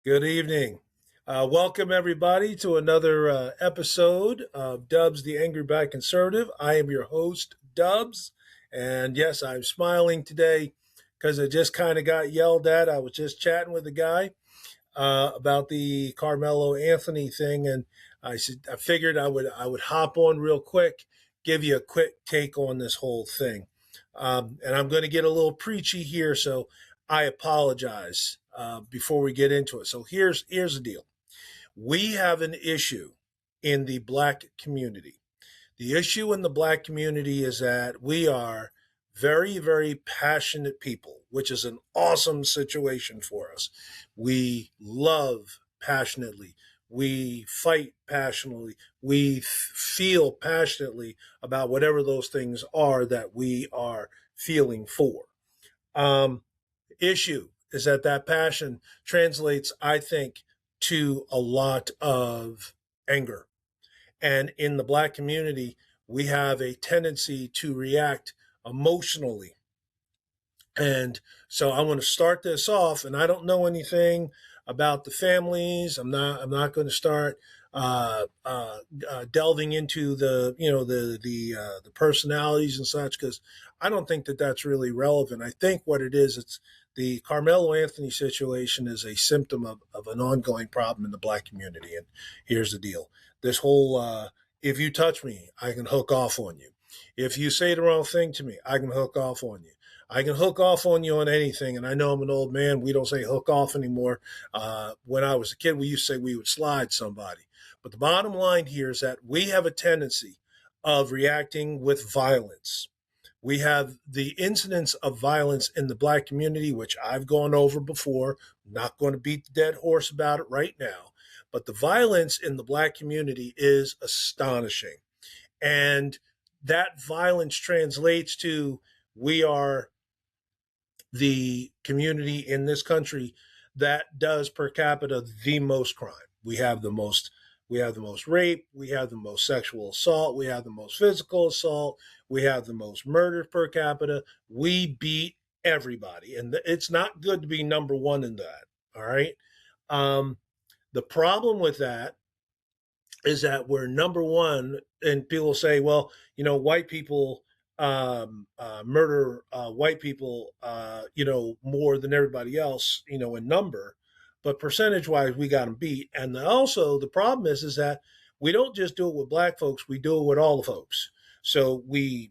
Good evening. Welcome, everybody, to another episode of Dubs, the Angry Black Conservative. I am your host, Dubs. And yes, I'm smiling today because I just kind of got yelled at. I was just chatting with a guy about the Carmelo Anthony thing, and I figured I would hop on real quick, give you a quick take on this whole thing. And I'm going to get a little preachy here, so I apologize before we get into it. So here's the deal: we have an issue in the black community. The issue in the black community is that we are very, very passionate people, which is an awesome situation for us. We love passionately. We fight passionately. We feel passionately about whatever those things are that we are feeling for. Um, issue is that passion translates, I think, to a lot of anger, and in the black community, we have a tendency to react emotionally. And so I want to start this off, and I don't know anything about the families. I'm not going to start delving into the personalities and such, because I don't think that's really relevant. I think what it is, it's the Carmelo Anthony situation is a symptom of an ongoing problem in the black community. And here's the deal: this whole if you touch me, I can hook off on you. If you say the wrong thing to me, I can hook off on you. I can hook off on you on anything. And I know I'm an old man. We don't say hook off anymore. When I was a kid, we used to say we would slide somebody. But the bottom line here is that we have a tendency of reacting with violence. We have the incidence of violence in the black community, which I've gone over before. I'm not going to beat the dead horse about it right now. But the violence in the black community is astonishing. And that violence translates to, we are the community in this country that does per capita the most crime. We have the most rape, we have the most sexual assault, we have the most physical assault, we have the most murder per capita. We beat everybody, and it's not good to be number one in that. All right. Um, the problem with that is that we're number one, and people say, well, white people murder white people, more than everybody else, in number, but percentage wise, we got them beat. And also, the problem is that we don't just do it with black folks; we do it with all the folks. So we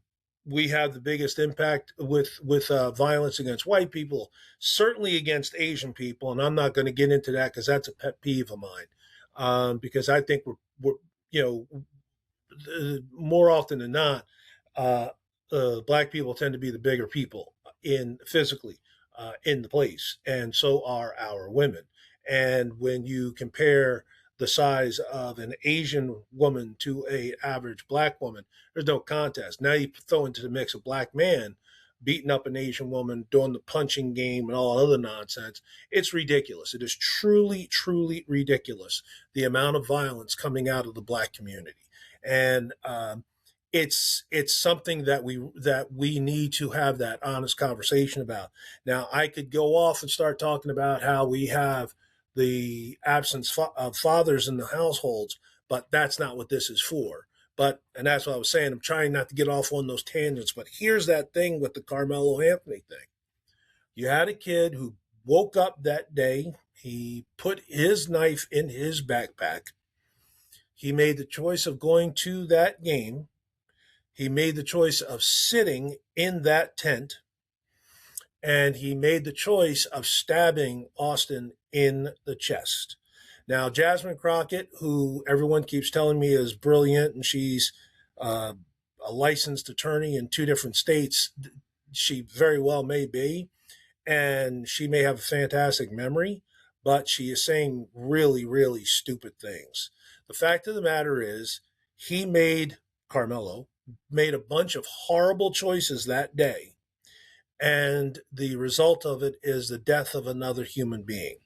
have the biggest impact with violence against white people, certainly against Asian people, and I'm not going to get into that because that's a pet peeve of mine. Because I think we're more often than not, uh, black people tend to be the bigger people in physically in the place, and so are our women. And when you compare the size of an Asian woman to a average black woman, there's no contest. Now you throw into the mix a black man beating up an Asian woman, doing the punching game and all other nonsense. It's ridiculous. It is truly, truly ridiculous, the amount of violence coming out of the black community. And it's something that we need to have that honest conversation about. Now, I could go off and start talking about how we have the absence of fathers in the households, but that's not what this is for. And that's what I was saying. I'm trying not to get off on those tangents. But here's that thing with the Carmelo Anthony thing. You had a kid who woke up that day. He put his knife in his backpack. He made the choice of going to that game. He made the choice of sitting in that tent. And he made the choice of stabbing Austin in the chest. Now, Jasmine Crockett, who everyone keeps telling me is brilliant, and she's a licensed attorney in two different states, she very well may be, and she may have a fantastic memory, but she is saying really, really stupid things. The fact of the matter is, Carmelo made a bunch of horrible choices that day, and the result of it is the death of another human being.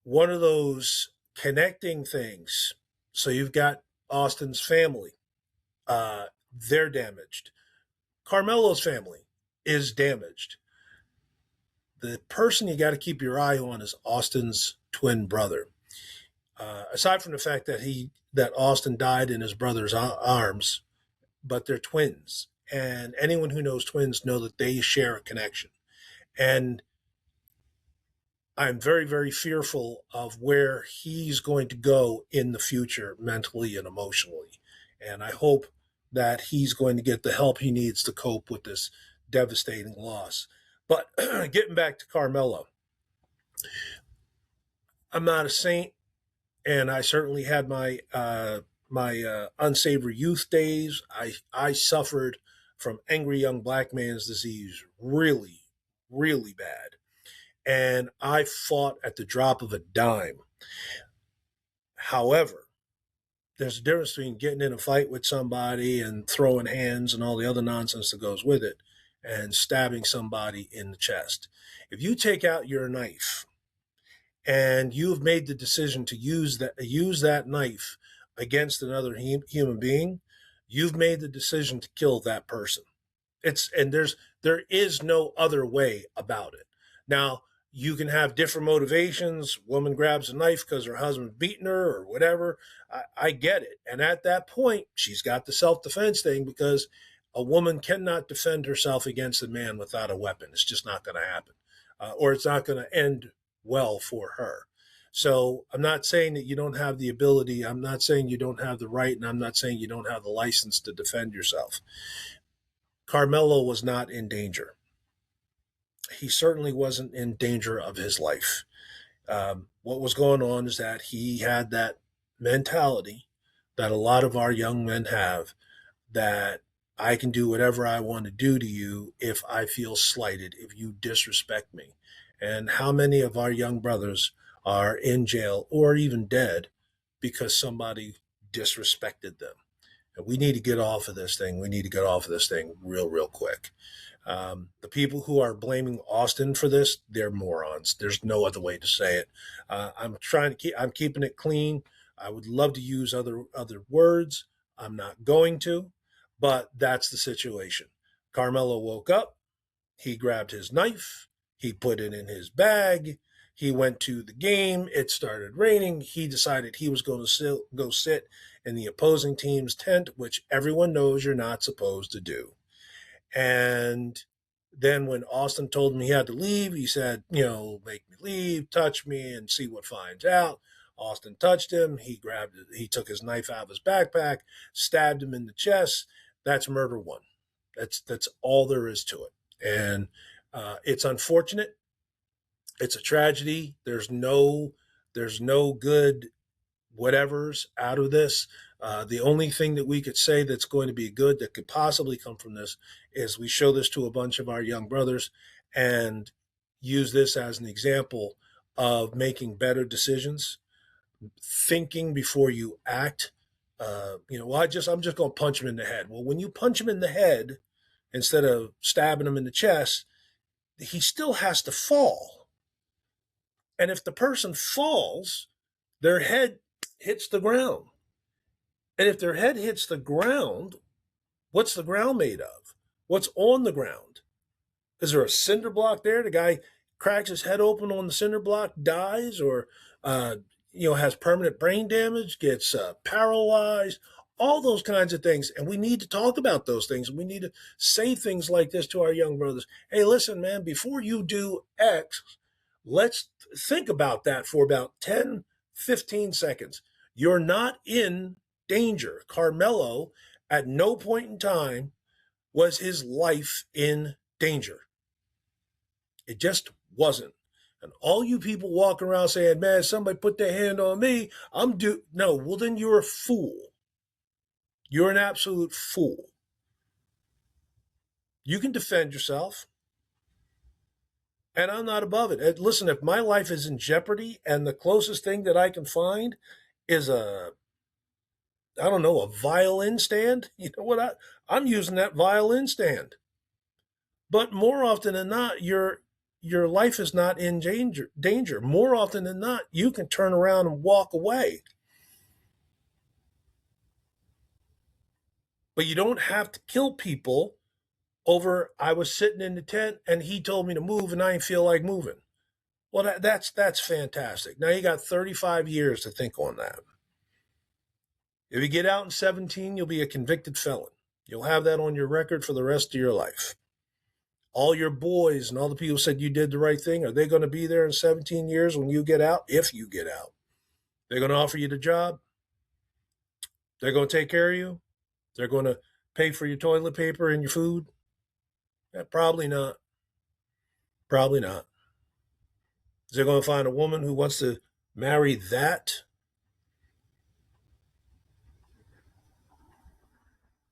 One of those connecting things. So you've got Austin's family. They're damaged. Carmelo's family is damaged. The person you got to keep your eye on is Austin's twin brother. Aside from the fact that Austin died in his brother's arms, but they're twins, and anyone who knows twins know that they share a connection. And I'm very, very fearful of where he's going to go in the future, mentally and emotionally. And I hope that he's going to get the help he needs to cope with this devastating loss. But getting back to Carmelo, I'm not a saint, and I certainly had my unsavory youth days. I suffered from angry young black man's disease really, really bad, and I fought at the drop of a dime. However, there's a difference between getting in a fight with somebody and throwing hands and all the other nonsense that goes with it, and stabbing somebody in the chest. If you take out your knife and you've made the decision to use that knife against another human being, you've made the decision to kill that person. There is no other way about it. Now, you can have different motivations. Woman grabs a knife because her husband's beating her or whatever. I get it. And at that point, she's got the self-defense thing, because a woman cannot defend herself against a man without a weapon. It's just not going to happen, or it's not going to end well for her. So I'm not saying that you don't have the ability. I'm not saying you don't have the right, and I'm not saying you don't have the license to defend yourself. Carmelo was not in danger. He certainly wasn't in danger of his life. What was going on is that he had that mentality that a lot of our young men have, that I can do whatever I want to do to you if I feel slighted, if you disrespect me. And how many of our young brothers are in jail or even dead because somebody disrespected them? And we need to get off of this thing. We need to get off of this thing real, real quick. The people who are blaming Austin for this, they're morons. There's no other way to say it. I'm keeping it clean. I would love to use other words. I'm not going to, but that's the situation. Carmelo woke up. He grabbed his knife. He put it in his bag. He went to the game. It started raining. He decided he was going to go sit in the opposing team's tent, which everyone knows you're not supposed to do. And then when Austin told him he had to leave, he said, make me leave, touch me, and see what finds out. Austin touched him. He took his knife out of his backpack, stabbed him in the chest. That's murder one. That's all there is to it. And it's unfortunate. It's a tragedy. There's no good whatever's out of this. The only thing that we could say that's going to be good that could possibly come from this is we show this to a bunch of our young brothers and use this as an example of making better decisions, thinking before you act. I'm just going to punch him in the head. Well, when you punch him in the head instead of stabbing him in the chest, he still has to fall. And if the person falls, their head hits the ground. And if their head hits the ground, what's the ground made of? What's on the ground? Is there a cinder block there? The guy cracks his head open on the cinder block, dies, or has permanent brain damage, gets paralyzed, all those kinds of things. And we need to talk about those things. We need to say things like this to our young brothers. Hey, listen, man, before you do X, let's think about that for about 10, 15 seconds. You're not in danger. Carmelo, at no point in time was his life in danger. It just wasn't. And all you people walking around saying, man, somebody put their hand on me, no, well, then you're a fool. You're an absolute fool. You can defend yourself. And I'm not above it. And listen, if my life is in jeopardy and the closest thing that I can find is a violin stand, you know what? I'm using that violin stand. But more often than not, your life is not in danger. More often than not, you can turn around and walk away. But you don't have to kill people over I was sitting in the tent and he told me to move and I didn't feel like moving. Well, that's fantastic. Now you got 35 years to think on that. If you get out in 17, you'll be a convicted felon. You'll have that on your record for the rest of your life. All your boys and all the people who said you did the right thing, are they going to be there in 17 years when you get out? If you get out, they're going to offer you the job. They're going to take care of you. They're going to pay for your toilet paper and your food. Yeah, probably not. Probably not. Is they going to find a woman who wants to marry that?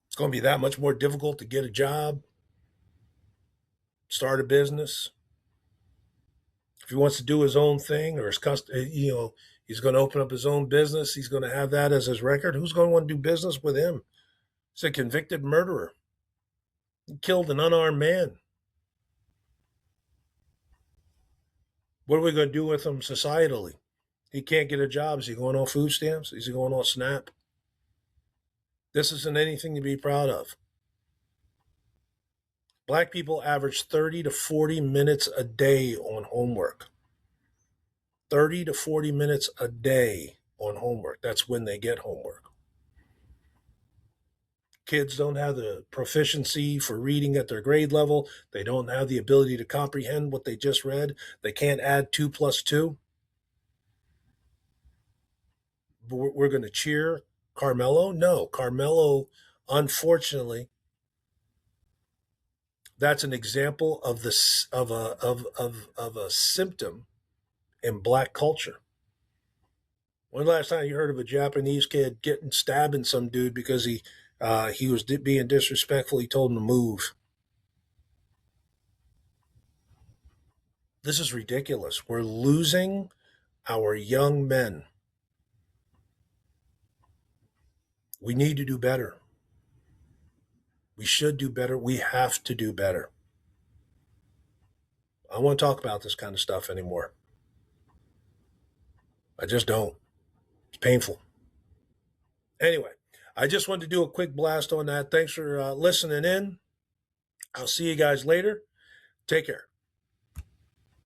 It's going to be that much more difficult to get a job, start a business. If he wants to do his own thing, or he's going to open up his own business, he's going to have that as his record. Who's going to want to do business with him? He's a convicted murderer. He killed an unarmed man. What are we going to do with him societally? He can't get a job. Is he going on food stamps? Is he going on SNAP? This isn't anything to be proud of. Black people average 30 to 40 minutes a day on homework. 30 to 40 minutes a day on homework. That's when they get homework. Kids don't have the proficiency for reading at their grade level. They don't have the ability to comprehend what they just read. They can't add 2 plus 2. We're going to cheer Carmelo? No, Carmelo, unfortunately, that's an example of this of a symptom in black culture. When the last time you heard of a Japanese kid stabbing some dude because he was being disrespectful? He told him to move. This is ridiculous. We're losing our young men. We need to do better. We should do better. We have to do better. I don't want to talk about this kind of stuff anymore. I just don't. It's painful. Anyway, I just wanted to do a quick blast on that. Thanks for listening in. I'll see you guys later. Take care.